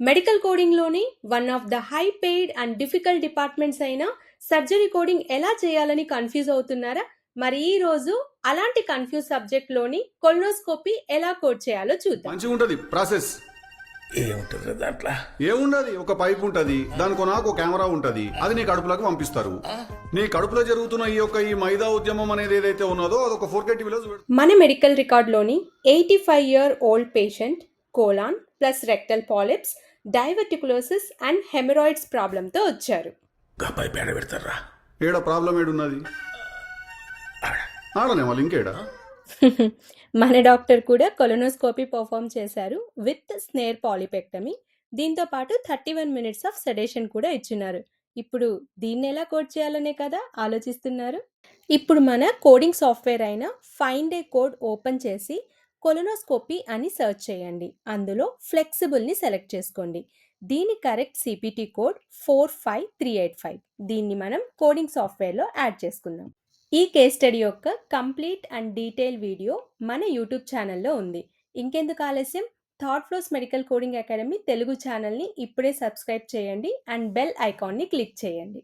Medical కోడింగ్లోని one of the high paid and difficult departments అయిన surgery coding ఎలా చేయాలని కన్ఫ్యూజ్ అవుతున్నారా? మరి ఈ రోజు అలాంటి కన్ఫ్యూజ్ సబ్జెక్ట్ లోని కొలనోస్కోపీ ఎలా కోడ్ చేయాలో చూద్దాం. మంచిగా ఉంటది ప్రాసెస్. ఏముంటుంది దాంట్లో? ఏముండదు, ఒక పైప్ ఉంటది, దానికి నాకు కెమెరా ఉంటది, అది నీ కడుపులోకి పంపిస్తారు. నీ కడుపులో జరుగుతున్న ఈ మైదా ఉద్యమం అనేది ఏదైతే ఉన్నదో అదొక 4K టీవీలో మన మెడికల్ రికార్డ్ లోని 85-year-old patient colon plus rectal polyps, diverticulosis and haemorrhoids ప్రాబ్లంతో వచ్చారు. పైప్ ఏడ పెడతారా? ఏడ ప్రాబ్లం ఏడున్నది? ఆడనే వాళ్ళు ఇంకేడా? మన డాక్టర్ కూడా కొలనోస్కోపీ పర్ఫామ్ చేశారు విత్ స్నేర్ పాలిపెక్టమీ. దీంతో పాటు 31 minutes ఆఫ్ సెడేషన్ కూడా ఇచ్చినారు. ఇప్పుడు దీన్ని ఎలా కోడ్ చేయాలనే కదా ఆలోచిస్తున్నారు. ఇప్పుడు మన కోడింగ్ సాఫ్ట్వేర్ అయిన ఫైండ్ ఏ కోడ్ ఓపెన్ చేసి కొలనోస్కోపీ అని సెర్చ్ చేయండి. అందులో ఫ్లెక్సిబుల్ని సెలెక్ట్ చేసుకోండి. దీని కరెక్ట్ సిపిటి కోడ్ 45385. దీన్ని మనం కోడింగ్ సాఫ్ట్వేర్లో యాడ్ చేసుకుందాం. ఈ కేస్ స్టడీ యొక్క కంప్లీట్ అండ్ డీటెయిల్ వీడియో మన యూట్యూబ్ ఛానల్లో ఉంది. ఇంకెందుకు ఆలస్యం, thought flows medical coding academy Telugu ఛానల్ని ఇప్పుడే సబ్స్క్రైబ్ చేయండి అండ్ బెల్ ఐకాన్ని క్లిక్ చేయండి.